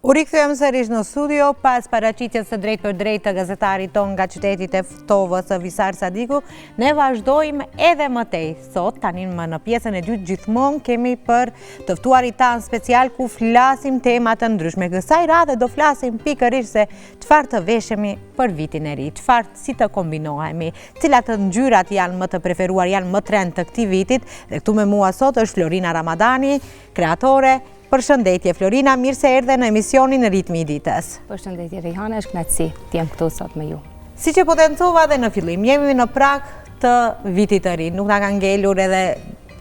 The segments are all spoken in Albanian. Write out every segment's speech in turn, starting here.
U rikthyem sërish në studio pas paraqitjes së drejt për drejt të gazetarit ton nga qyteti e Ftovës Visar Sadiku. Ne vazhdojmë edhe më tej. Sot tani më në pjesën e dytë gjithmonë kemi për të ftuarit tanë special ku flasim tema të ndryshme. Kësaj radhe do flasim pikërisht se çfarë të veshemi për vitin e ri, çfarë si të kombinohemi, cilat ngjyrat janë më të preferuar, janë më trend të këtij vitit. Dhe këtu me mua sot është Florina Ramadani, kreatore. Përshëndetje Florina, mirë se erdhe në emisionin Ritmi i ditës. Përshëndetje Rejhana, është kënaqësi të jem këtu sot me ju. Si që potencova dhe në fillim, jemi në prag të vitit të ri, nuk na ka ngelur edhe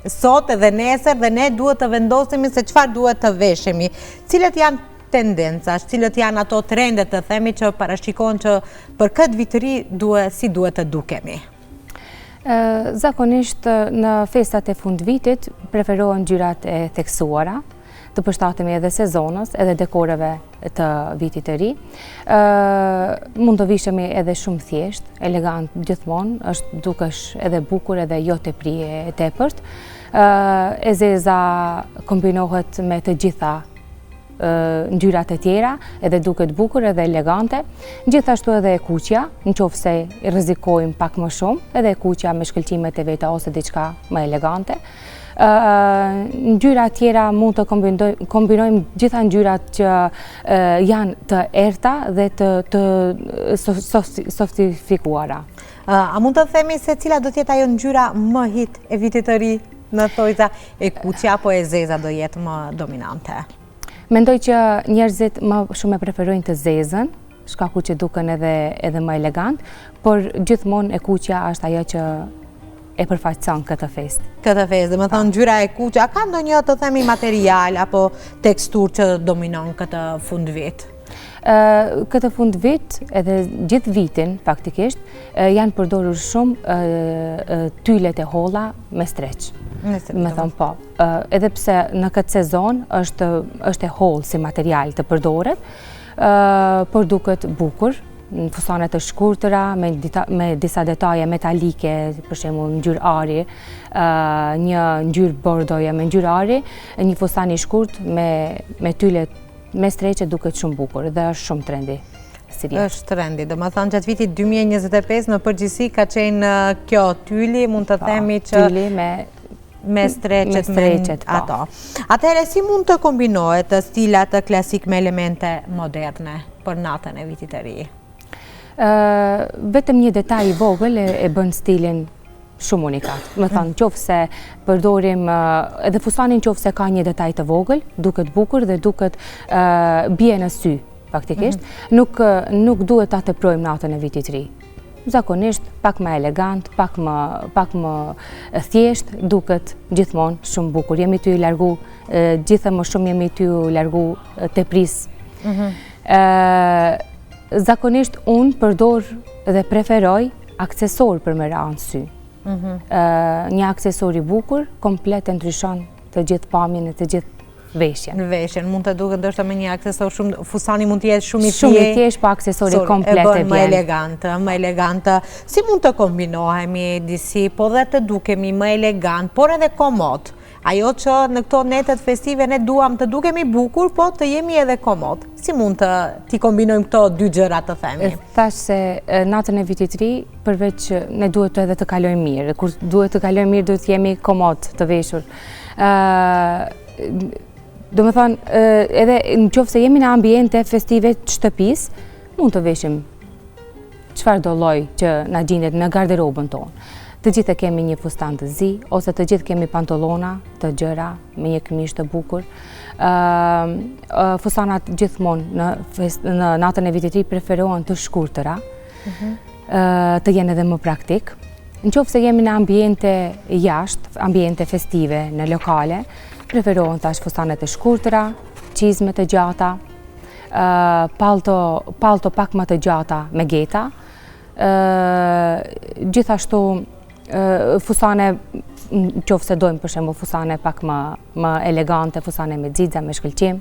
sot edhe nesër dhe ne duhet të vendosemi se çfarë duhet të veshemi. Cilët janë tendencat, cilët janë ato trendet të themi që parashikon që për këtë vit të ri si duhet të dukemi? Zakonisht në festat e fundvitit preferohen ngjyrat e theksuara, të përshtatemi edhe sezonës, edhe dekoreve të vitit të ri. Mund të vishemi edhe shumë thjesht, elegant gjithmonë, është dukesh edhe bukur edhe jo të prije e tepërt. E zeza kombinohet me të gjitha ngjyrat e tjera, edhe duket bukur edhe elegante. Gjithashtu edhe e kuqja, nëse rrezikojmë pak më shumë, edhe e kuqja me shkëlqimet e veta ose diçka më elegante. Ngjyra tjera mund të kombinojmë gjitha ngjyrat që janë të errta dhe të softifikuara. A mund të themi se cila do të jetë ajo ngjyra më hit e vitit të ri? Në thojza e kuqja apo e zeza do jetë më dominante? Mendoj që njerëzit më shumë e preferojnë të zezën, shkaku që duken edhe më elegant, por gjithmonë e kuqja është ajo që e përfaqëson këtë festë. Këtë festë, dhe më thonë ngjyra e kuqja, ka ndonjë të themi material apo tekstur që dominon këtë fundvit? Këtë fundvit, edhe gjithë vitin faktikisht, janë përdorur shumë tylet e holla me streç. Me thonë po. Edhe pse në këtë sezon është e hollë si material të përdoret, por duket bukur, në fusane të shkurtëra, me disa detaje metalike, për shembull ngjyrë ari, një ngjyrë bordoje me ngjyrë ari, një fusan i shkurt me tylet me streqe duket shumë bukur dhe është shumë trendi. Është trendi, do më thonë gjatë vitit 2025 në përgjithësi ka qenë kjo tyli, mund të themi që tyli me streqet ato. Atëherë si mund të kombinohet stilat klasik me elemente moderne për natën e vitit të ri? Vetëm një detaj i vogël e bën stilin shumë unikat. Më thonë, qofse përdorim edhe fusanin qofse ka një detaj të vogël, duket bukur dhe duket bie në sy, faktikisht. Nuk duhet ta teprojmë natën e vitit të ri. Zakonisht pak më elegant, pak më thjesht, duket gjithmonë shumë bukur. Jemi ty largu, gjithë më shumë jemi ty largu tepris. Zakonisht unë përdor dhe preferoj aksesor për me ra në sy. Një aksesor i bukur, komplet e ndryshon të gjithë pamjen e të gjithë veshjen. Në veshjen, mund të duket ndoshta me një aksesor shumë, fusani mund të jetë shumë i thjeshtë, po aksesori komplet e vjen. Më elegante. Si mund të kombinohemi disi, po dhe të dukemi më elegant, por edhe komod? Ajo që në këto netet festive ne duam të dukemi bukur, po të jemi edhe komod. Si mund të t'i kombinojmë këto dy gjëra të themi? Thash se natën e vitit ri, përveç ne duhet edhe të kalojmë mirë. Kur duhet të kalojmë mirë, duhet të jemi komod të veshur. Do me thonë, edhe në qoftë se jemi në ambiente festive të shtëpis, mund të veshim çfarë do lloj që na gjendet në garderobën tonë. Të gjithë kemi një fustan të zi, ose të gjithë kemi pantolona të gjëra me një këmishë të bukur. Fustanat gjithmonë në natën e vitit të ri preferohen të shkurtëra, të jenë edhe më praktik. Nëse jemi në ambiente jashtë, ambiente festive, në lokale, preferohen tash fustanet të shkurtëra, çizme të gjata, palto pak më të gjata me geta, gjithashtu fusane, qofse dojmë për shembull fusane pak më elegante, fusane me xixa, me shkëlqim,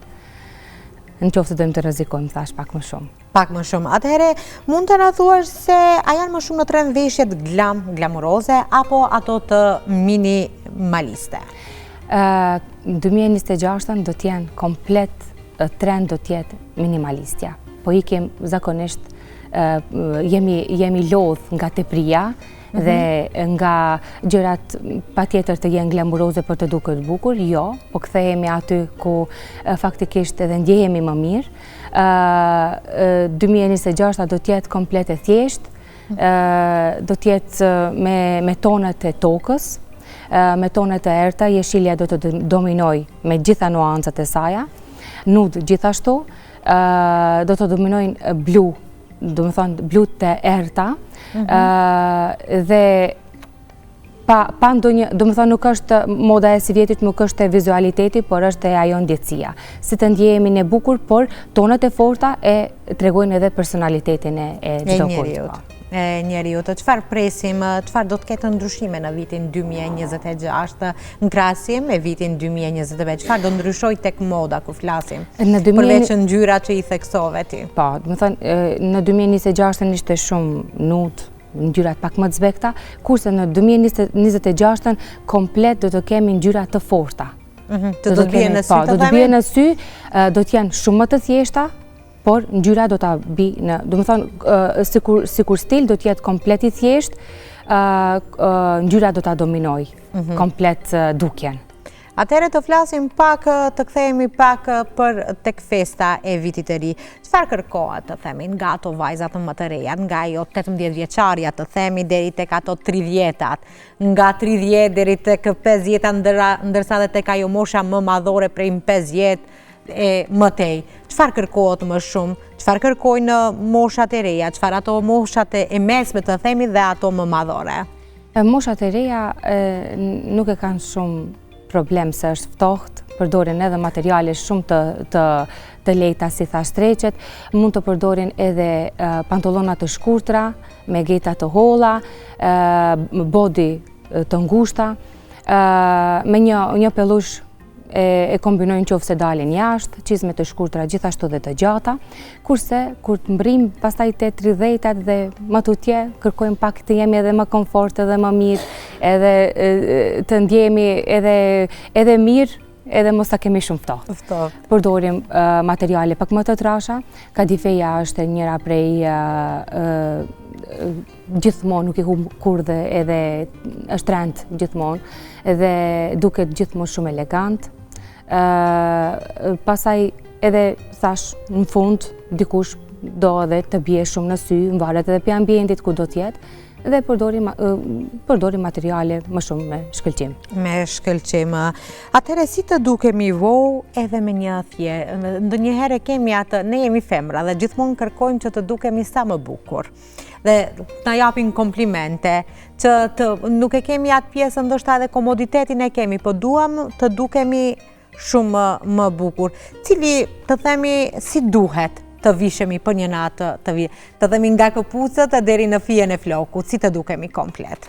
në qofse dojmë të rrezikojmë thash pak më shumë. Pak më shumë. Atëherë mund të na thuash se a janë më shumë në trend veshjet glamuroze apo ato të minimaliste? 2026 do të jenë komplet trend do t'jetë minimalistja. Po ikim zakonisht, jemi lodh nga tepria dhe nga gjërat patjetër të jenë glamuroze për të duket bukur, jo, po kthehemi aty ku faktikisht edhe ndjehemi më mirë. 2026 do t'jetë komplet e thjesht, do t'jetë me tonët e tokës, me tonët e errta, jeshilja do të dominoj me gjitha nuancat e saja, nud gjithashtu, do të dominojnë blu, do më thonë blu të errta, dhe pa ndonjë, do më thonë nuk është moda e si vjetit, nuk është e vizualiteti, por është e ajo ndjetësia. Si të ndjehemi ne bukur, por tonët e forta e tregojnë edhe personalitetin e çdo kujt. E njeriut, çfarë presim, çfarë do të ketë ndryshime në vitin 2026 në krahasim me vitin 2025, çfarë do ndryshoj tek moda kur flasim, përveç ngjyra që i theksove ti? Po, do të thonë, në 2026 ishte shumë nude, ngjyrat pak më të zbekta, kurse në 2026 komplet do të kemi ngjyra të forta. Do të bien në sy, do të bien në sy, do të jenë shumë më të thjeshta, por ngjyra do ta bi në, do të thonë, sikur stil do të jetë komplet i thjesht, ngjyra do ta dominoj komplet dukjen. Atëherë të flasim pak, të kthehemi pak për tek festa e vitit të ri. Çfarë kërkohet, të themi, nga ato vajzat më të reja, nga ajo 18 vjeçarja, të themi, deri tek ato 30-tat, nga 30 deri tek 50, ndërsa dhe tek ajo mosha më madhore prej 50 e mëtej. Çfarë kërkohet më shumë? Çfarë kërkojnë moshat e reja? Çfarë ato moshat e mesme, të themi, dhe ato më madhore? Moshat e reja nuk e kanë shumë problem se është ftohtë, përdorin edhe materiale shumë të lehta si thash streqet, mund të përdorin edhe pantallona të shkurtra me geta të holla, body të ngushta, me një pellush e kombinojnë qoftë se dalin jashtë, çizme të shkurtra gjithashtu dhe të gjata, kurse kur të mbrim pastaj te 30-tat dhe më tutje, kërkojmë pak të jemi edhe më komfort, edhe më mirë, edhe të ndjehemi edhe mirë, edhe mos ta kemi shumë ftohtë. Përdorim materiale pak më të trasha, kadifeja është njëra prej gjithmonë nuk i humb kurrë edhe është trend gjithmonë, edhe duket gjithmonë shumë elegant. Pasaj edhe thash në fund dikush do edhe të bie shumë në sy, varet edhe për ambientit ku do t'jetë, dhe përdori materiale më shumë me shkëlqim. Me shkëlqim. Atëherë si të dukemi vou edhe me një ndonjëherë kemi atë, ne jemi femra dhe gjithmonë kërkojmë që të dukemi sa më bukur. Dhe na japin komplimente, që nuk e kemi atë pjesë, ndoshta edhe komoditetin e kemi, po duam të dukemi shumë më bukur. Cili, të themi, si duhet të vishemi për një natë të themi nga këpucët deri në fijen e flokut, si të dukemi komplet?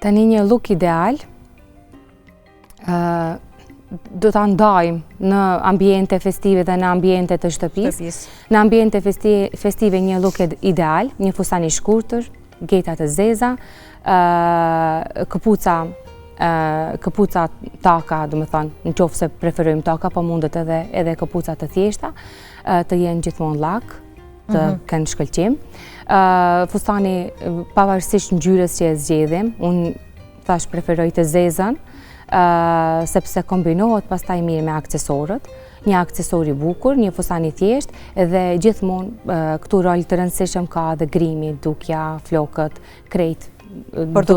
Tani një look ideal do ta ndajmë në ambiente festive dhe në ambiente të shtëpisë. Në ambiente festive një look ideal, një fusan i shkurtër, geta të zeza, këpuca taka, do të thonë, në qoftë se preferojmë taka, po mundet edhe këpuca të thjeshta, të jenë gjithmonë lak, të kenë shkëlqim. Fustani pavarësisht ngjyrës që e zgjedhim, unë thash preferoj të zezën, sepse kombinohet pastaj mirë me aksesorët, një aksesor i bukur, një fusan i thjesht, dhe gjithmonë këtu rol të rëndësishëm ka edhe grimi, dukja, flokët, krejt, për të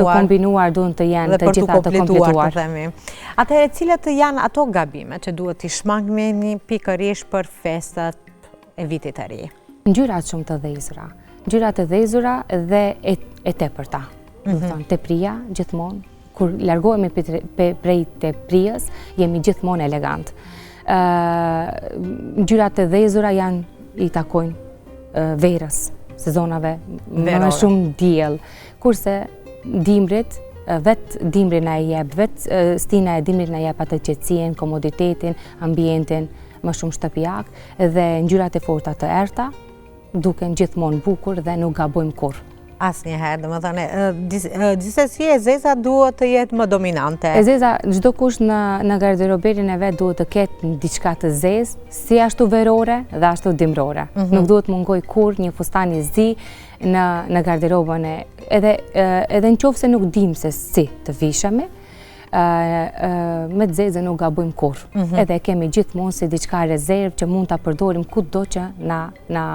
kombinuar duhen të jenë të gjitha të kompletuar. Atëherë, cilët janë ato gabime që duhet t'i shmangni pikërisht për festat e vitit të ri? Ngjyrat shumë të dhezura. Ngjyrat të dhezura dhe e tepërta. Do të thonë tepria gjithmonë, kur largohemi prej teprijës, jemi gjithmonë elegant. Ngjyrat të dhezura i takojnë verës, sezonave më shumë diell, kurse dimrit, vetë dimri na e jep, vetë stina e dimrit na jep atë qetësinë, komoditetin, ambientin më shumë shtëpiak, dhe ngjyrat e forta të errta duken gjithmonë bukur dhe nuk gabojmë kurrë. Asnjëherë, domethënë, gjithsesi e zeza duhet të jetë më dominante. E zeza, çdo kush në garderoberin e vet duhet të ketë diçka të zezë, si ashtu verore dhe ashtu dimrore. Nuk duhet mungoj kur një fustan i zi në garderobën edhe në qoftë se nuk dim se si të vishemi, me të zezë nuk gabojmë kur. Edhe kemi gjithmonë si diçka rezervë që mund ta përdorim kudo që na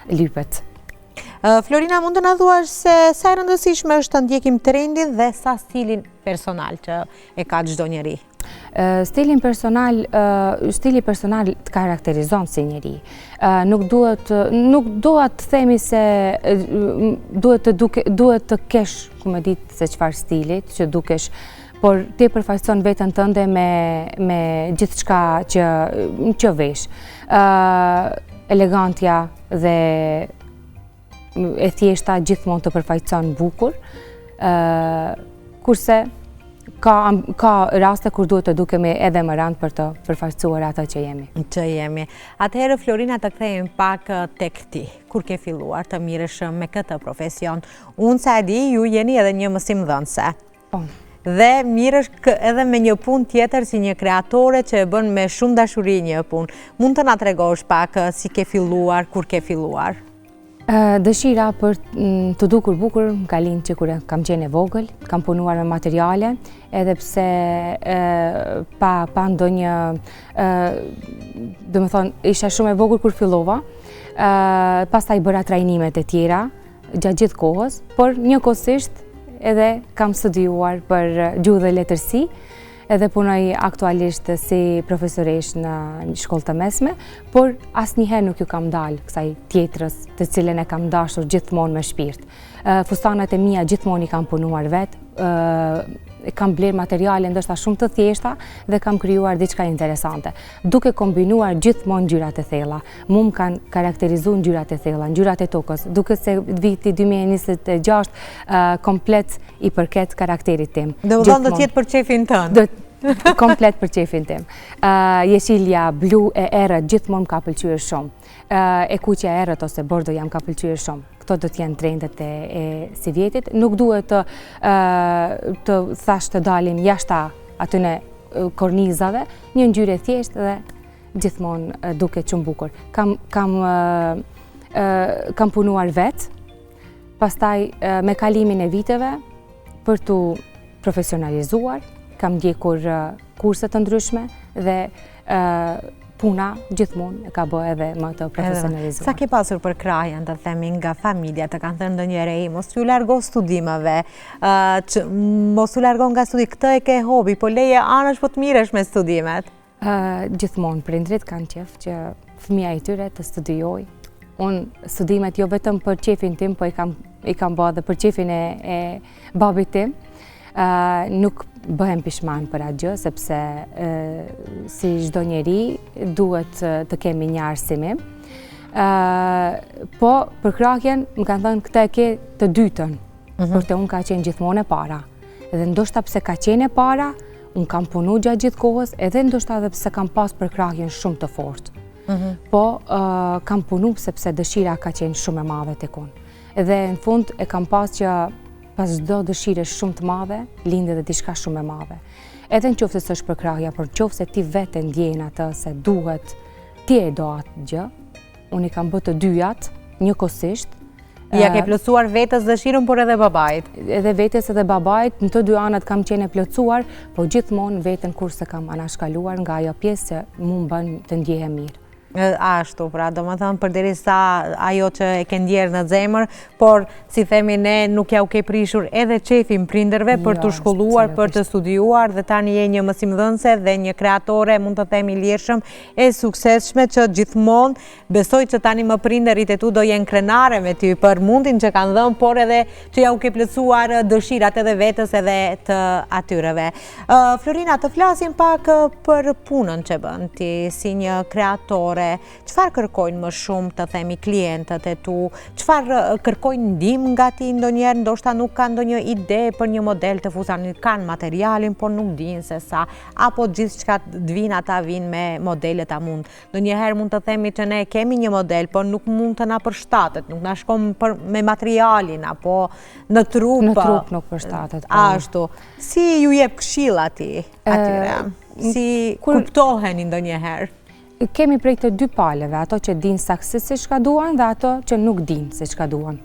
lypet. Florina, mund të na thuash se sa e rëndësishme është të ndjekim trendin dhe sa stilin personal që e ka çdo njeri? Stili personal të karakterizon si njeri. Nuk duhet të themi se duhet të kesh, ku më ditë se çfarë stilit që dukesh, por ti përfaqëson veten tënde me gjithçka që vesh. Elegantja dhe e thjeshta gjithmonë të përfaqëson bukur, kurse ka raste kur duhet të dukemi edhe më rand për të përfaqësuar ato që jemi. Atëherë, Florina, të kthehemi pak tek ti. Kur ke filluar të mirësh me këtë profesion? Unë sa e di, ju jeni edhe një mësimdhënëse. Po. Dhe mirësh edhe me një punë tjetër si një kreatore që e bën me shumë dashuri një punë. Mund të na tregosh pak si ke filluar, kur ke filluar? Dëshira për të dukur bukur më ka lind që kur kam qenë e vogël, kam punuar me materiale, edhe pse pa ndonjë, do të thonë, isha shumë e vogël kur fillova, pastaj bëra trajnimet e tjera gjatë gjithë kohës, por njëkohësisht edhe kam studiuar për gjuhë dhe letërsi, edhe punoj aktualisht si profesoresh në shkollë të mesme, por asnjëherë nuk ju kam dalë kësaj tjetrës të cilën e kam dashur gjithmonë me shpirt. Fustanat e mia gjithmonë i kam punuar vetë, kam bler materiale ndoshta shumë të thjeshta dhe kam krijuar diçka interesante. Duke kombinuar gjithmonë ngjyrat e thella. Mu më kanë karakterizuar ngjyrat e thella, ngjyrat e tokës, duke se viti 2026 komplet i përket karakterit tim. Do të jetë për çefin tënd. Komplet për çefin tim. Jeshilja, blu e errët gjithmonë më ka pëlqyer shumë. E kuqja e errët ose bordo jam ka pëlqyer shumë. Këto do të jenë trendet e si vjetit. Nuk duhet të thash të dalim jashta atyne kornizave, një ngjyrë e thjeshtë dhe gjithmonë duket shumë bukur. Kam punuar vetë, pastaj me kalimin e viteve për tu profesionalizuar, kam ndjekur kurse të ndryshme dhe puna gjithmonë e ka bë edhe më të profesionalizuar. Sa ke pasur për krahjen, të themi, nga familja, të kanë thënë ndonjëherë mos ju largo studimeve, mos u largo nga studi, këtë e ke hobi, po leje anash po të miresh me studimet? Gjithmonë prindrit kanë qef që fëmia i tyre të studiojë. Unë studimet jo vetëm për qefin tim, po i kam bë edhe për qefin e babit tim. Nuk bëhem pishman për atë gjë, sepse si çdo njeri duhet të kemi një arsimim. Po për krahjen më kanë thënë këtë e ke të dytën, por te unë ka qenë gjithmonë e para. Edhe ndoshta pse ka qenë e para, unë kam punu gjatë gjithë kohës, edhe ndoshta edhe pse kam pas për krahjen shumë të fortë. Po kam punu sepse dëshira ka qenë shumë e madhe tek unë. Edhe në fund e kam pas që pas çdo dëshire shumë të madhe, lindë edhe diçka shumë e madhe. Edhe nëse s'është për krahja, por nëse ti vetë ndjen atë se duhet, ti e do atë gjë, unë i kam bërë të dyjat, njëkohësisht. Ja ke plotësuar vetes dëshirën, por edhe babait. Edhe vetes edhe babait, në të dy anët kam qenë e plotësuar, po gjithmonë veten kurse kam anashkaluar nga ajo pjesë që mu më bën të ndjehem mirë. Ashtu, pra, do më thënë, përderisa ajo që e ke ndjerë në zemër, por, si themi ne, nuk ja u ke prishur edhe qefin prinderve për të shkolluar, për të studiuar, dhe tani je një mësimdhënëse dhe një kreatore, mund të themi lirshëm, e suksesshme që gjithmonë besoj që tani më prinderit e tu do jenë krenare me ty për mundin që kanë dhënë, por edhe që ja u ke plotësuar dëshirat edhe vetës edhe të atyreve. Florina, të flasim pak për punën që bën ti si një kreatore, aksesorë, çfarë kërkojnë më shumë të themi klientët e tu, çfarë kërkojnë ndihmë nga ti ndonjëherë, ndoshta nuk kanë ndonjë ide për një model të fustanit, kanë materialin, por nuk dinë se sa, apo gjithçka ata vinë me modelet a mund. Ndonjëherë mund të themi që ne kemi një model, por nuk mund të na përshtatet, nuk na shkon me materialin apo në trup. Në trup nuk përshtatet. Ashtu. Si ju jep këshilla ti atyre? Si kuptoheni ndonjëherë? Kemi prej të dy paleve, ato që dinë saksisht se çka duan dhe ato që nuk dinë se çka duan.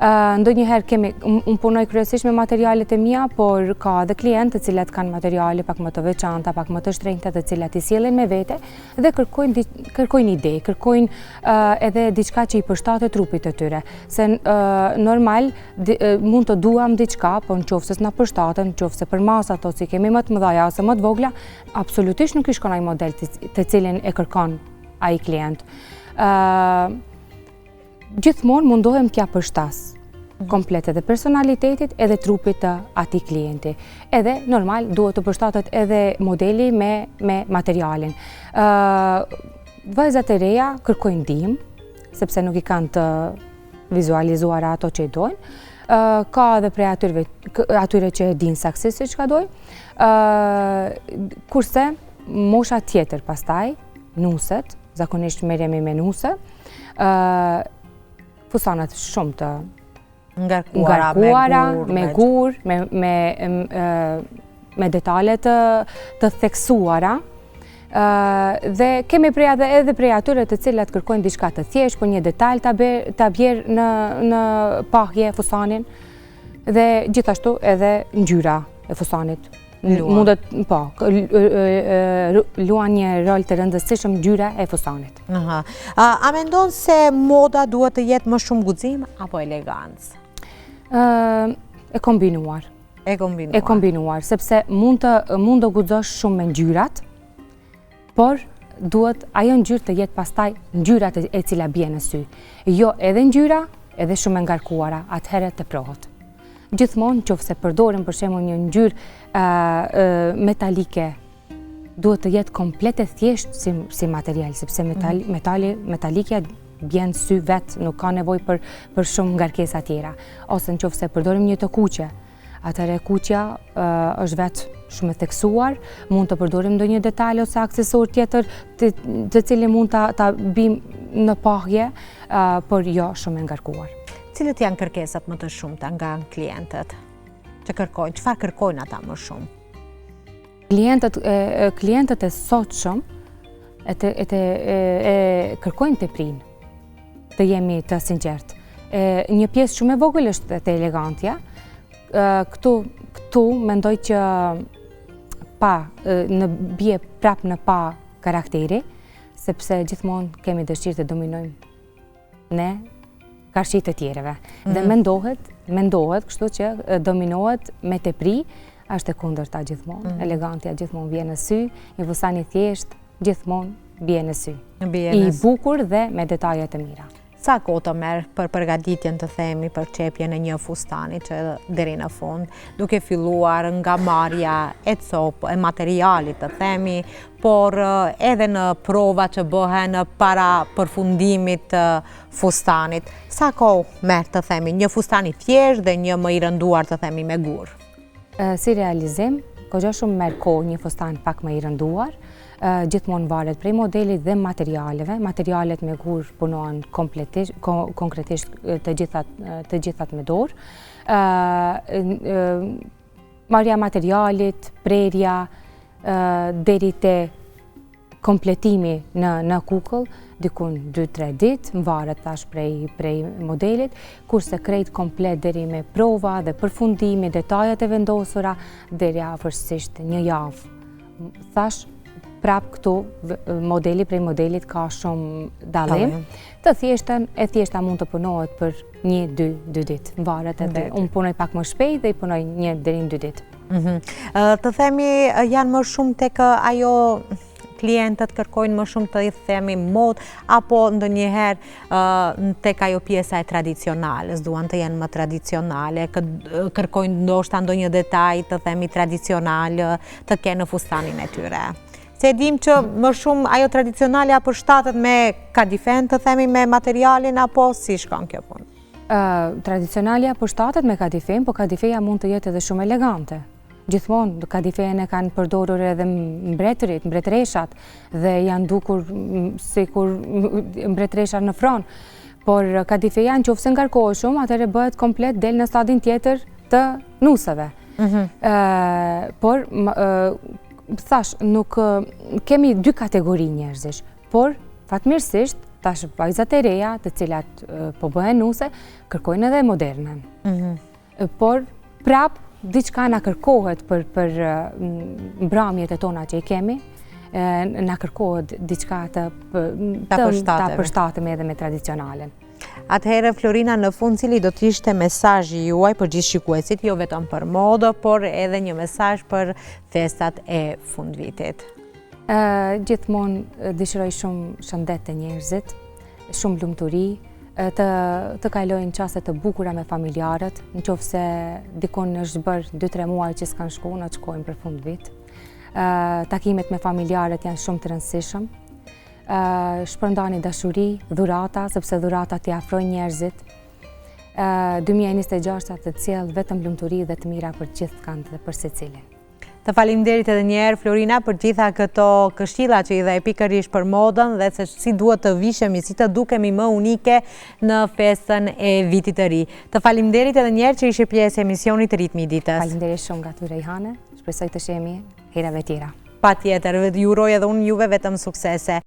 Ndonjëherë unë punoj kryesisht me materialet e mia, por ka edhe klientë të cilat kanë materiale pak më të veçanta, pak më të shtrenjta, të cilat i sjellin me vete dhe kërkojnë ide, kërkojnë edhe diçka që i përshtatet trupit të tyre. Se normal mund të duam diçka, por nëse s'na përshtaten, nëse për masa ato si kemi më të mëdha ose më të vogla, absolutisht nuk i shkon ai model të cilin e kërkon ai klient. Gjithmonë mundohem t'ja përshtas komplet edhe personalitetit edhe trupit të atij klienti. Edhe normal duhet të përshtatet edhe modeli me materialin. Vajzat e reja kërkojnë ndihmë, sepse nuk i kanë të vizualizuar ato që i dojnë. Ka edhe prej atyre që dinë saksisht se çka dojnë. Kurse mosha tjetër pastaj, nuset, zakonisht merremi me nuse, fustanat shumë të ngarkuara, me gur, me detale të theksuara. Dhe kemi edhe prej atyre të cilat kërkojnë diçka të thjeshtë, por një detaj ta bjerë në pahje fustanin dhe gjithashtu edhe ngjyra e fustanit. Mundet, luan një rol të rëndësishëm ngjyra e fustanit. A mendon se moda duhet të jetë më shumë guxim apo elegancë? E kombinuar. E kombinuar, sepse mund të guxosh shumë me ngjyrat, por duhet ajo ngjyrë të jetë pastaj ngjyrat e cila bie në sy. Jo edhe ngjyra, edhe shumë e ngarkuara, atëherë të prohet. Gjithmonë nëse përdorim për shembull një ngjyrë metalike, duhet të jetë komplet e thjeshtë si material, sepse metalikja bjen sy vet, nuk ka nevojë për shumë ngarkesa tjera. Ose nëse përdorim një të kuqe, atëherë kuqja është vet shumë e theksuar, mund të përdorim ndonjë detaj ose aksesor tjetër të cilin mund ta bëjmë në pahje, por jo shumë e ngarkuar. Cilët janë kërkesat më të shumta nga klientët që kërkojnë? Çfarë kërkojnë ata më shumë? Klientët e sotshëm kërkojnë teprin, të jemi të sinqert. Një pjesë shumë e vogël është te elegantja. Këtu mendoj që bie prap në pa karakteri, sepse gjithmonë kemi dëshirë të dominojmë ne karshit të tjereve. Dhe mendohet kështu që dominohet me tepri, është e kundërta gjithmonë. Elegantja gjithmonë vjen në sy, një fustan i thjesht gjithmonë bie në sy. I bukur dhe me detaje të mira. Sa kohë të merr për përgatitjen të themi për çepjen e një fustani që deri në fund, duke filluar nga marrja e copë, e materialit të themi, por edhe në prova që bëhen para përfundimit të fustanit. Sa kohë merr të themi një fustan i thjeshtë dhe një më i rënduar të themi me gur? Si realizim, goxha shumë merr kohë një fustan pak më i rënduar. Gjithmonë varet prej modelit dhe materialeve. Materialet me gur punohen konkretisht të gjithat me dorë. Marrja materialit, prerja, deri te kompletimi në kukull, dikun 2-3 ditë, varet thash prej modelit, kurse krejt komplet deri me prova dhe përfundimi, detajet e vendosura, deri afërsisht një javë. Thash, prap këtu modeli prej modelit ka shumë dallim. Të thjeshta mund të punohet për 1-2 ditë. Varet edhe unë punoj pak më shpejt dhe i punoj 1 deri në 2 ditë. Të themi janë më shumë tek ajo klientët kërkojnë më shumë të themi mod, apo ndonjëherë tek ajo pjesa e tradicionale, duan të jenë më tradicionale, kërkojnë ndoshta ndonjë detaj të themi tradicional të kenë në fustanin e tyre. Se dim që më shumë ajo tradicionale apo shtatet me kadifen, të themi me materialin, apo si shkon kjo punë? Tradicionalja apo shtatet me kadifen, po kadifeja mund të jetë edhe shumë elegante. Gjithmonë kadifejën e kanë përdorur edhe mbretërit, mbretëreshat, dhe janë dukur si kur mbretëresha në fron. Por kadifeja në qofë se ngarkohë shumë, atëre bëhet komplet del në stadin tjetër të nusëve. Por, thash, nuk kemi dy kategori njerëzish, por fatmirësisht, tash vajzat e reja, të cilat po bëhen nuse, kërkojnë edhe modernën. Por, prap, diçka na kërkohet për mbramjet e tona që i kemi, na kërkohet diçka të përshtatemi edhe me tradicionalen. Atëherë, Florina, në fund cili do të ishte mesazhi juaj për gjithë shikuesit, jo vetëm për modë, por edhe një mesazh për festat e fundvitit? Gjithmonë dëshiroj shumë shëndet të njerëzit, shumë lumturi, të kalojnë qaste të bukura me familjarët, në qoftë se dikon është bërë 2-3 muaj që s'kan shku, në të shkojnë për fund vit. Takimet me familjarët janë shumë të rëndësishëm. Shpërndani dashuri, dhurata, sepse dhurata t'i afrojnë njerëzit. 2026 të cilë vetëm lumturi dhe të mira për gjithë kanë dhe për secilin. Të faleminderit edhe një herë, Florina, për gjitha këto këshilla që i dhe pikërisht për modën dhe se si duhet të vishemi, si të dukemi më unike në festën e vitit të ri. Të faleminderit edhe një herë që ishe pjesë e emisionit të Ritmi i ditës. Faleminderit shumë nga ty, Rejhane. Shpresoj të shihemi herave tjera. Patjetër, ju uroj edhe unë juve vetëm suksese.